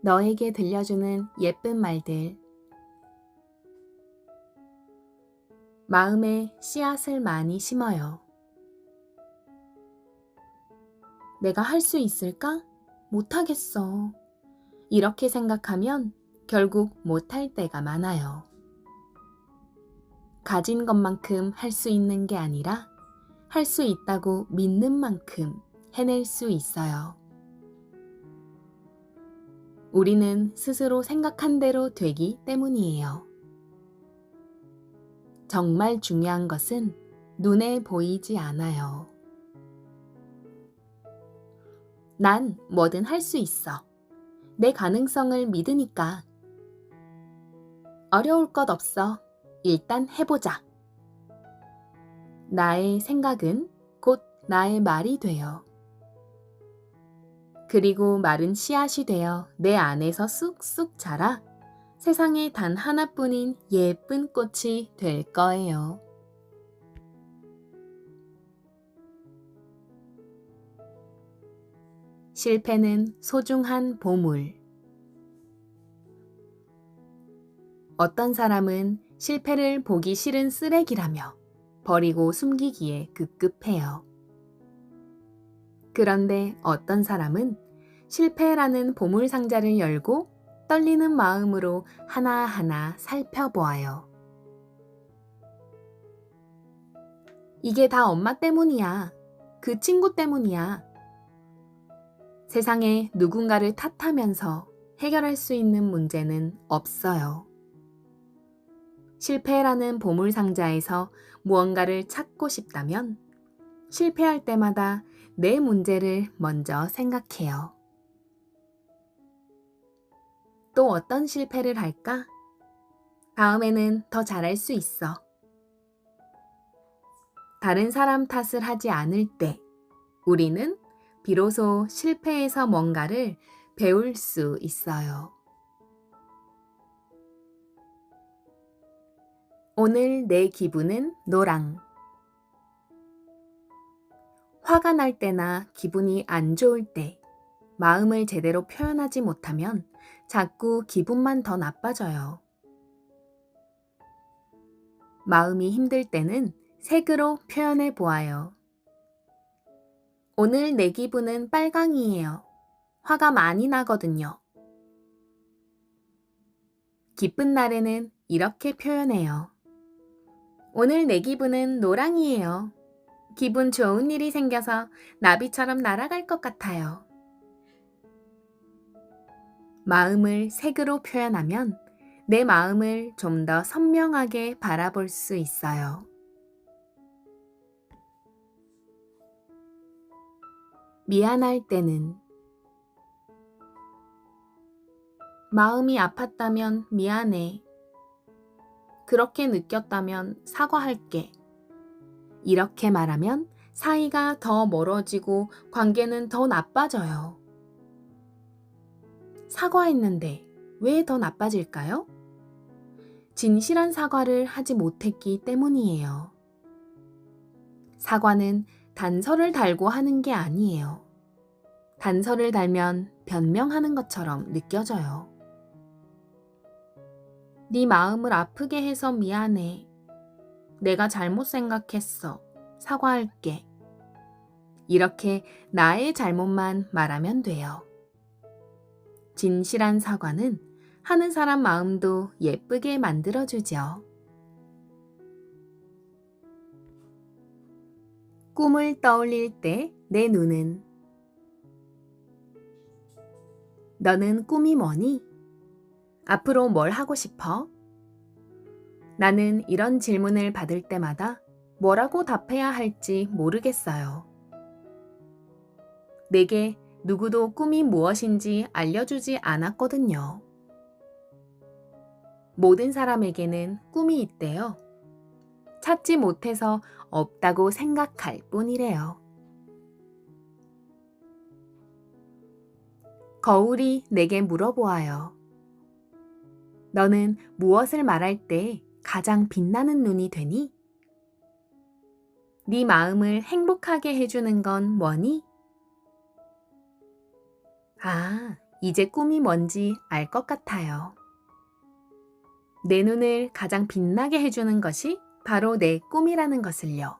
너에게 들려주는 예쁜 말들. 마음에 씨앗을 많이 심어요. 내가 할 수 있을까? 못하겠어. 이렇게 생각하면 결국 못할 때가 많아요. 가진 것만큼 할 수 있는 게 아니라 할 수 있다고 믿는 만큼 해낼 수 있어요. 우리는 스스로 생각한 대로 되기 때문이에요. 정말 중요한 것은 눈에 보이지 않아요. 난 뭐든 할 수 있어. 내 가능성을 믿으니까. 어려울 것 없어. 일단 해보자. 나의 생각은 곧 나의 말이 돼요. 그리고 마른 씨앗이 되어 내 안에서 쑥쑥 자라 세상에 단 하나뿐인 예쁜 꽃이 될 거예요. 실패는 소중한 보물. 어떤 사람은 실패를 보기 싫은 쓰레기라며 버리고 숨기기에 급급해요. 그런데 어떤 사람은 실패라는 보물 상자를 열고 떨리는 마음으로 하나하나 살펴보아요. 이게 다 엄마 때문이야. 그 친구 때문이야. 세상에 누군가를 탓하면서 해결할 수 있는 문제는 없어요. 실패라는 보물 상자에서 무언가를 찾고 싶다면 실패할 때마다 내 문제를 먼저 생각해요. 또 어떤 실패를 할까? 다음에는 더 잘할 수 있어. 다른 사람 탓을 하지 않을 때 우리는 비로소 실패에서 뭔가를 배울 수 있어요. 오늘 내 기분은 노랑. 화가 날 때나 기분이 안 좋을 때 마음을 제대로 표현하지 못하면 자꾸 기분만 더 나빠져요. 마음이 힘들 때는 색으로 표현해 보아요. 오늘 내 기분은 빨강이에요. 화가 많이 나거든요. 기쁜 날에는 이렇게 표현해요. 오늘 내 기분은 노랑이에요. 기분 좋은 일이 생겨서 나비처럼 날아갈 것 같아요. 마음을 색으로 표현하면 내 마음을 좀 더 선명하게 바라볼 수 있어요. 미안할 때는 마음이 아팠다면 미안해. 그렇게 느꼈다면 사과할게. 이렇게 말하면 사이가 더 멀어지고 관계는 더 나빠져요. 사과했는데 왜 더 나빠질까요? 진실한 사과를 하지 못했기 때문이에요. 사과는 단서를 달고 하는 게 아니에요. 단서를 달면 변명하는 것처럼 느껴져요. 네 마음을 아프게 해서 미안해. 내가 잘못 생각했어. 사과할게. 이렇게 나의 잘못만 말하면 돼요. 진실한 사과는 하는 사람 마음도 예쁘게 만들어주죠. 꿈을 떠올릴 때 내 눈은 너는 꿈이 뭐니? 앞으로 뭘 하고 싶어? 나는 이런 질문을 받을 때마다 뭐라고 답해야 할지 모르겠어요. 내게 누구도 꿈이 무엇인지 알려주지 않았거든요. 모든 사람에게는 꿈이 있대요. 찾지 못해서 없다고 생각할 뿐이래요. 거울이 내게 물어보아요. 너는 무엇을 말할 때 가장 빛나는 눈이 되니? 네 마음을 행복하게 해주는 건 뭐니? 아, 이제 꿈이 뭔지 알 것 같아요. 내 눈을 가장 빛나게 해주는 것이 바로 내 꿈이라는 것을요.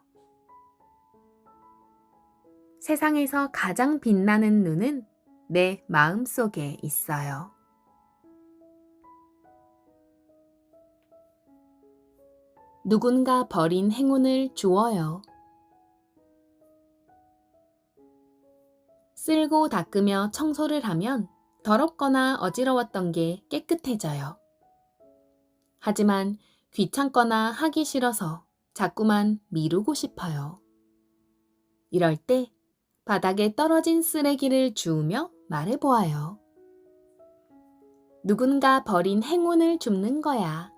세상에서 가장 빛나는 눈은 내 마음 속에 있어요. 누군가 버린 행운을 주어요. 쓸고 닦으며 청소를 하면 더럽거나 어지러웠던 게 깨끗해져요. 하지만 귀찮거나 하기 싫어서 자꾸만 미루고 싶어요. 이럴 때 바닥에 떨어진 쓰레기를 주우며 말해보아요. 누군가 버린 행운을 줍는 거야.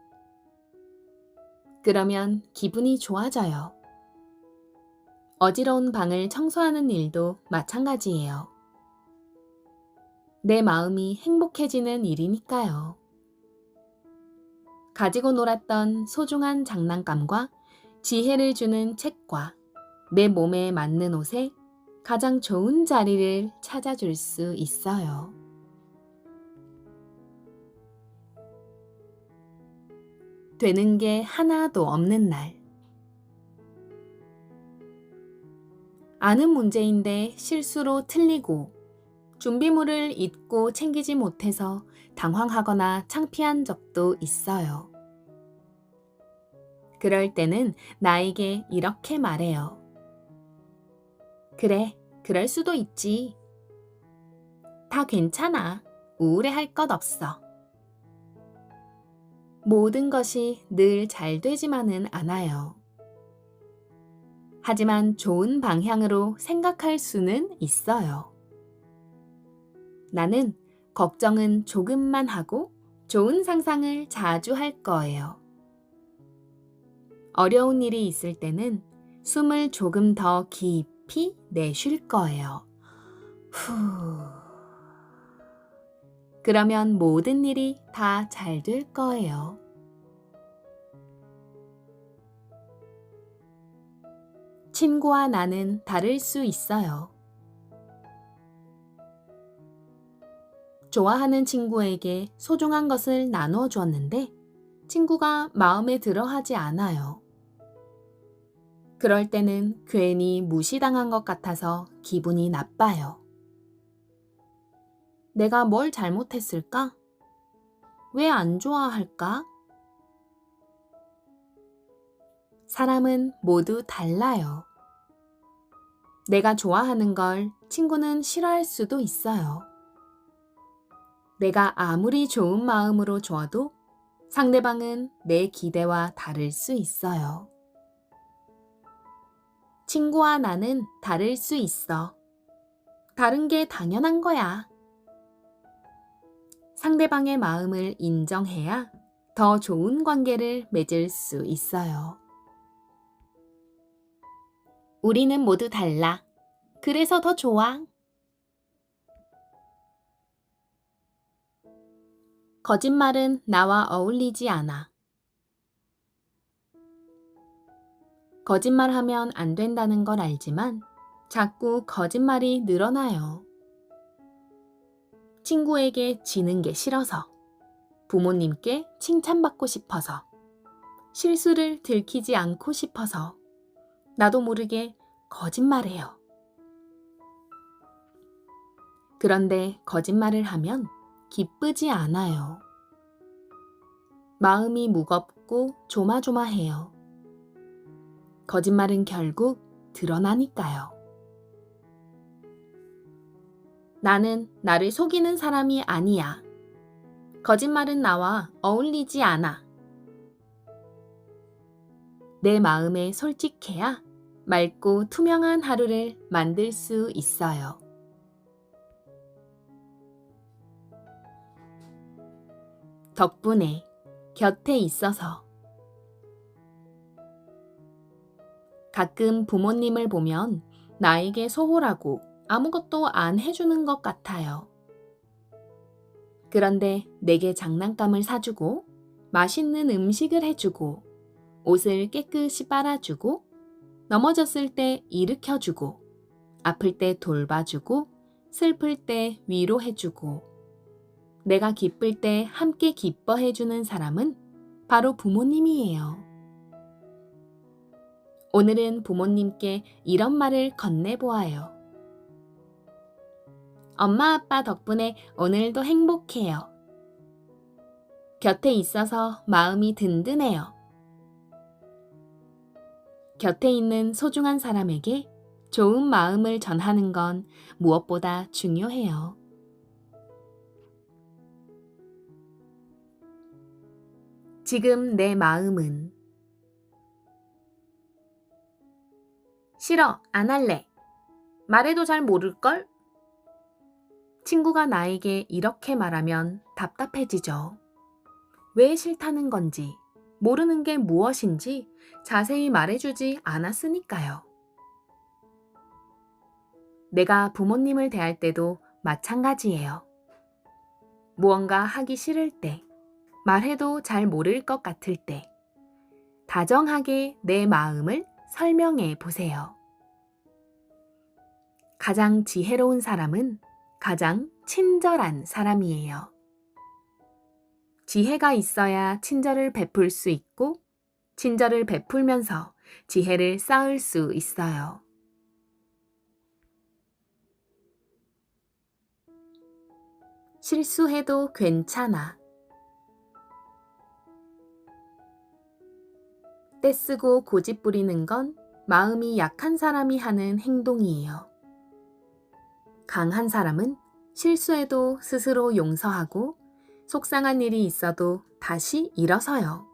그러면 기분이 좋아져요. 어지러운 방을 청소하는 일도 마찬가지예요. 내 마음이 행복해지는 일이니까요. 가지고 놀았던 소중한 장난감과 지혜를 주는 책과 내 몸에 맞는 옷에 가장 좋은 자리를 찾아줄 수 있어요. 되는 게 하나도 없는 날. 아는 문제인데 실수로 틀리고 준비물을 잊고 챙기지 못해서 당황하거나 창피한 적도 있어요. 그럴 때는 나에게 이렇게 말해요. 그래, 그럴 수도 있지. 다 괜찮아. 우울해할 것 없어. 모든 것이 늘 잘 되지만은 않아요. 하지만 좋은 방향으로 생각할 수는 있어요. 나는 걱정은 조금만 하고 좋은 상상을 자주 할 거예요. 어려운 일이 있을 때는 숨을 조금 더 깊이 내쉴 거예요. 후. 그러면 모든 일이 다 잘 될 거예요. 친구와 나는 다를 수 있어요. 좋아하는 친구에게 소중한 것을 나누어 주었는데 친구가 마음에 들어 하지 않아요. 그럴 때는 괜히 무시당한 것 같아서 기분이 나빠요. 내가 뭘 잘못했을까? 왜 안 좋아할까? 사람은 모두 달라요. 내가 좋아하는 걸 친구는 싫어할 수도 있어요. 내가 아무리 좋은 마음으로 줘도 상대방은 내 기대와 다를 수 있어요. 친구와 나는 다를 수 있어. 다른 게 당연한 거야. 상대방의 마음을 인정해야 더 좋은 관계를 맺을 수 있어요. 우리는 모두 달라. 그래서 더 좋아. 거짓말은 나와 어울리지 않아. 거짓말하면 안 된다는 걸 알지만 자꾸 거짓말이 늘어나요. 친구에게 지는 게 싫어서, 부모님께 칭찬받고 싶어서, 실수를 들키지 않고 싶어서 나도 모르게 거짓말해요. 그런데 거짓말을 하면 기쁘지 않아요. 마음이 무겁고 조마조마해요. 거짓말은 결국 드러나니까요. 나는 나를 속이는 사람이 아니야. 거짓말은 나와 어울리지 않아. 내 마음에 솔직해야 맑고 투명한 하루를 만들 수 있어요. 덕분에 곁에 있어서. 가끔 부모님을 보면 나에게 소홀하고 아무것도 안 해주는 것 같아요. 그런데 내게 장난감을 사주고 맛있는 음식을 해주고 옷을 깨끗이 빨아주고 넘어졌을 때 일으켜주고 아플 때 돌봐주고 슬플 때 위로해주고 내가 기쁠 때 함께 기뻐해주는 사람은 바로 부모님이에요. 오늘은 부모님께 이런 말을 건네보아요. 엄마 아빠 덕분에 오늘도 행복해요. 곁에 있어서 마음이 든든해요. 곁에 있는 소중한 사람에게 좋은 마음을 전하는 건 무엇보다 중요해요. 지금 내 마음은 싫어, 안 할래. 말해도 잘 모를걸? 친구가 나에게 이렇게 말하면 답답해지죠. 왜 싫다는 건지, 모르는 게 무엇인지 자세히 말해주지 않았으니까요. 내가 부모님을 대할 때도 마찬가지예요. 무언가 하기 싫을 때, 말해도 잘 모를 것 같을 때, 다정하게 내 마음을 설명해 보세요. 가장 지혜로운 사람은 가장 친절한 사람이에요. 지혜가 있어야 친절을 베풀 수 있고, 친절을 베풀면서 지혜를 쌓을 수 있어요. 실수해도 괜찮아. 떼쓰고 고집 부리는 건 마음이 약한 사람이 하는 행동이에요. 강한 사람은 실수해도 스스로 용서하고 속상한 일이 있어도 다시 일어서요.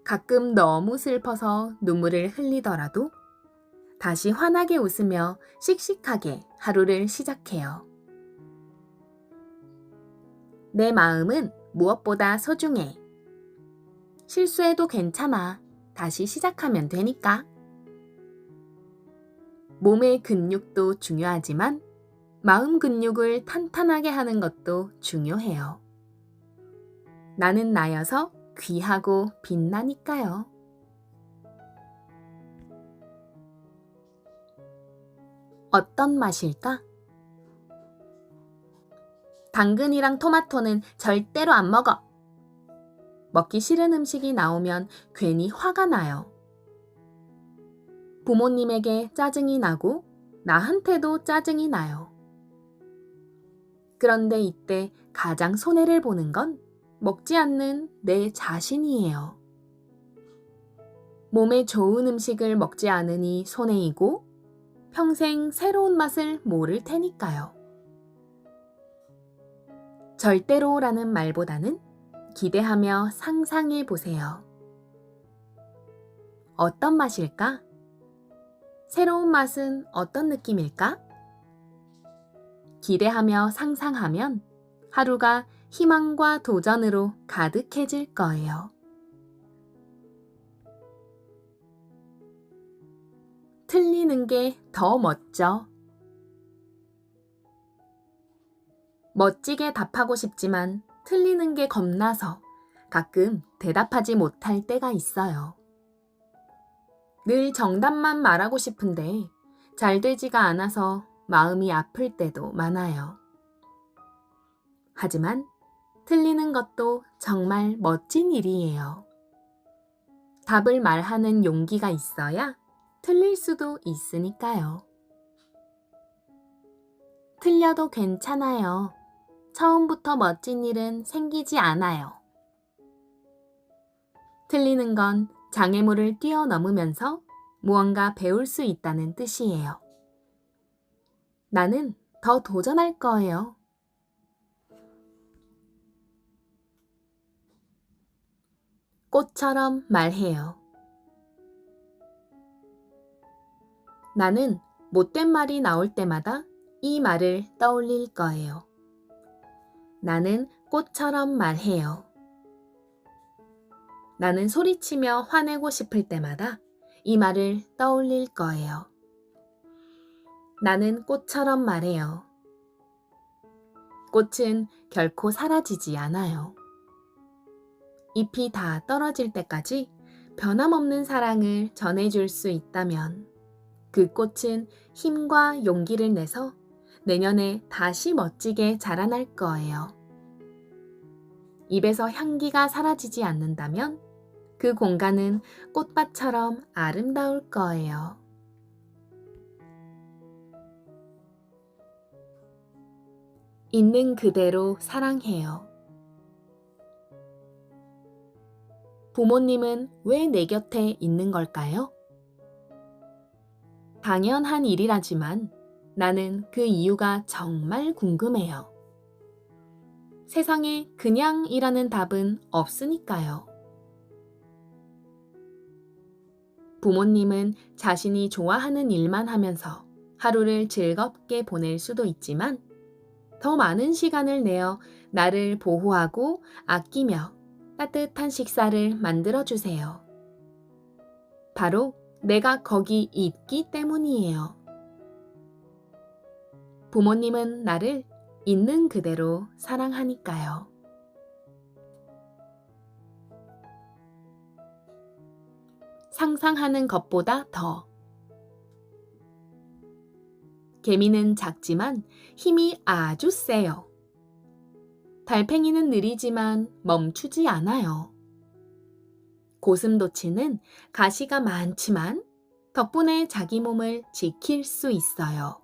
가끔 너무 슬퍼서 눈물을 흘리더라도 다시 환하게 웃으며 씩씩하게 하루를 시작해요. 내 마음은 무엇보다 소중해. 실수해도 괜찮아. 다시 시작하면 되니까. 몸의 근육도 중요하지만 마음 근육을 탄탄하게 하는 것도 중요해요. 나는 나여서 귀하고 빛나니까요. 어떤 맛일까? 당근이랑 토마토는 절대로 안 먹어. 먹기 싫은 음식이 나오면 괜히 화가 나요. 부모님에게 짜증이 나고 나한테도 짜증이 나요. 그런데 이때 가장 손해를 보는 건 먹지 않는 내 자신이에요. 몸에 좋은 음식을 먹지 않으니 손해이고 평생 새로운 맛을 모를 테니까요. 절대로라는 말보다는 기대하며 상상해 보세요. 어떤 맛일까? 새로운 맛은 어떤 느낌일까? 기대하며 상상하면 하루가 희망과 도전으로 가득해질 거예요. 틀리는 게 더 멋져. 멋지게 답하고 싶지만 틀리는 게 겁나서 가끔 대답하지 못할 때가 있어요. 늘 정답만 말하고 싶은데 잘 되지가 않아서 마음이 아플 때도 많아요. 하지만 틀리는 것도 정말 멋진 일이에요. 답을 말하는 용기가 있어야 틀릴 수도 있으니까요. 틀려도 괜찮아요. 처음부터 멋진 일은 생기지 않아요. 틀리는 건 장애물을 뛰어넘으면서 무언가 배울 수 있다는 뜻이에요. 나는 더 도전할 거예요. 꽃처럼 말해요. 나는 못된 말이 나올 때마다 이 말을 떠올릴 거예요. 나는 꽃처럼 말해요. 나는 소리치며 화내고 싶을 때마다 이 말을 떠올릴 거예요. 나는 꽃처럼 말해요. 꽃은 결코 사라지지 않아요. 잎이 다 떨어질 때까지 변함없는 사랑을 전해줄 수 있다면 그 꽃은 힘과 용기를 내서 내년에 다시 멋지게 자라날 거예요. 입에서 향기가 사라지지 않는다면 그 공간은 꽃밭처럼 아름다울 거예요. 있는 그대로 사랑해요. 부모님은 왜 내 곁에 있는 걸까요? 당연한 일이라지만 나는 그 이유가 정말 궁금해요. 세상에 그냥이라는 답은 없으니까요. 부모님은 자신이 좋아하는 일만 하면서 하루를 즐겁게 보낼 수도 있지만 더 많은 시간을 내어 나를 보호하고 아끼며 따뜻한 식사를 만들어주세요. 바로 내가 거기 있기 때문이에요. 부모님은 나를 있는 그대로 사랑하니까요. 상상하는 것보다 더. 개미는 작지만 힘이 아주 세요. 달팽이는 느리지만 멈추지 않아요. 고슴도치는 가시가 많지만 덕분에 자기 몸을 지킬 수 있어요.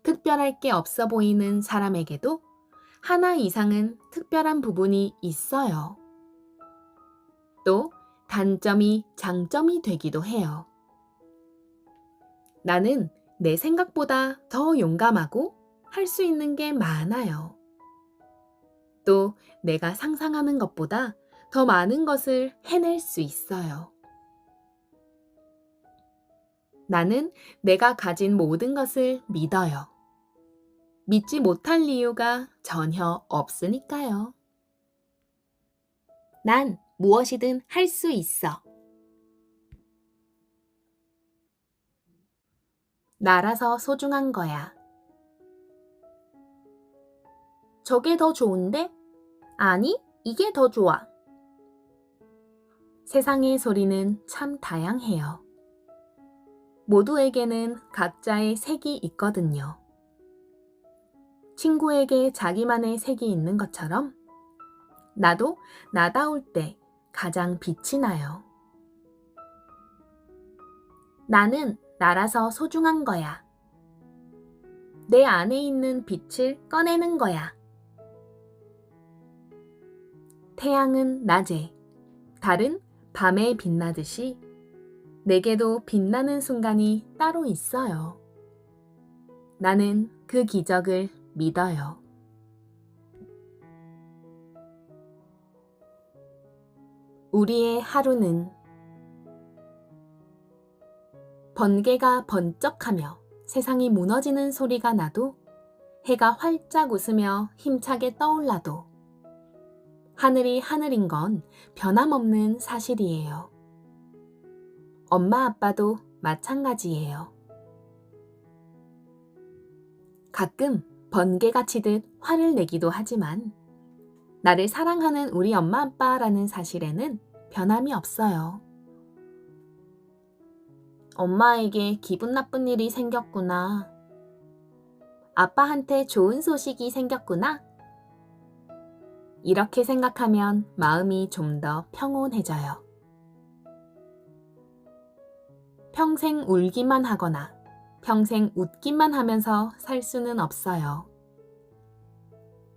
특별할 게 없어 보이는 사람에게도 하나 이상은 특별한 부분이 있어요. 또 단점이 장점이 되기도 해요. 나는 내 생각보다 더 용감하고 할 수 있는 게 많아요. 또 내가 상상하는 것보다 더 많은 것을 해낼 수 있어요. 나는 내가 가진 모든 것을 믿어요. 믿지 못할 이유가 전혀 없으니까요. 난 무엇이든 할 수 있어. 나라서 소중한 거야. 저게 더 좋은데? 아니, 이게 더 좋아. 세상의 소리는 참 다양해요. 모두에게는 각자의 색이 있거든요. 친구에게 자기만의 색이 있는 것처럼 나도 나다울 때 가장 빛이 나요. 나는 나라서 소중한 거야. 내 안에 있는 빛을 꺼내는 거야. 태양은 낮에, 달은 밤에 빛나듯이 내게도 빛나는 순간이 따로 있어요. 나는 그 기적을 믿어요. 우리의 하루는 번개가 번쩍하며 세상이 무너지는 소리가 나도 해가 활짝 웃으며 힘차게 떠올라도 하늘이 하늘인 건 변함없는 사실이에요. 엄마 아빠도 마찬가지예요. 가끔 번개가 치듯 화를 내기도 하지만 나를 사랑하는 우리 엄마 아빠라는 사실에는 변함이 없어요. 엄마에게 기분 나쁜 일이 생겼구나. 아빠한테 좋은 소식이 생겼구나. 이렇게 생각하면 마음이 좀 더 평온해져요. 평생 울기만 하거나 평생 웃기만 하면서 살 수는 없어요.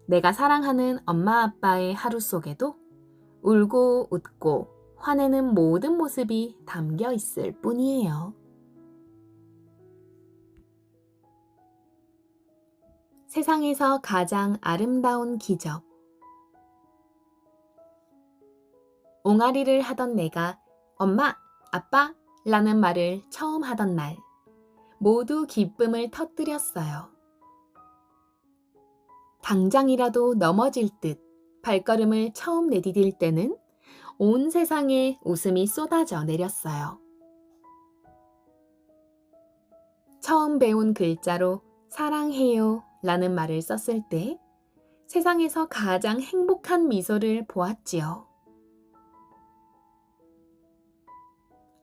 내가 사랑하는 엄마 아빠의 하루 속에도 울고 웃고 화내는 모든 모습이 담겨 있을 뿐이에요. 세상에서 가장 아름다운 기적. 옹알이를 하던 내가 엄마, 아빠 라는 말을 처음 하던 날 모두 기쁨을 터뜨렸어요. 당장이라도 넘어질 듯 발걸음을 처음 내디딜 때는 온 세상에 웃음이 쏟아져 내렸어요. 처음 배운 글자로 사랑해요 라는 말을 썼을 때 세상에서 가장 행복한 미소를 보았지요.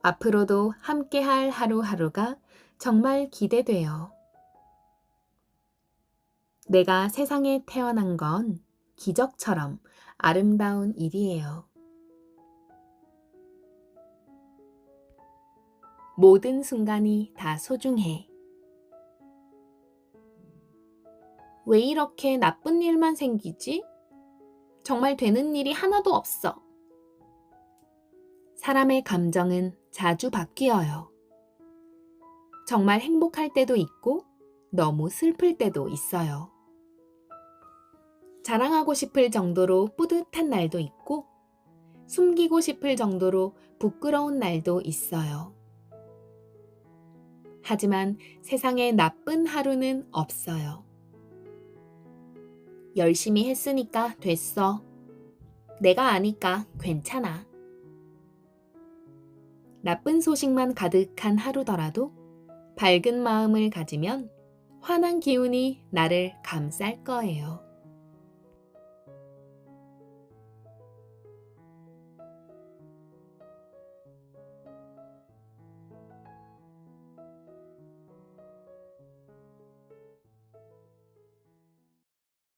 앞으로도 함께할 하루하루가 정말 기대돼요. 내가 세상에 태어난 건 기적처럼 아름다운 일이에요. 모든 순간이 다 소중해. 왜 이렇게 나쁜 일만 생기지? 정말 되는 일이 하나도 없어. 사람의 감정은 자주 바뀌어요. 정말 행복할 때도 있고 너무 슬플 때도 있어요. 자랑하고 싶을 정도로 뿌듯한 날도 있고 숨기고 싶을 정도로 부끄러운 날도 있어요. 하지만 세상에 나쁜 하루는 없어요. 열심히 했으니까 됐어. 내가 아니까 괜찮아. 나쁜 소식만 가득한 하루더라도 밝은 마음을 가지면 환한 기운이 나를 감쌀 거예요.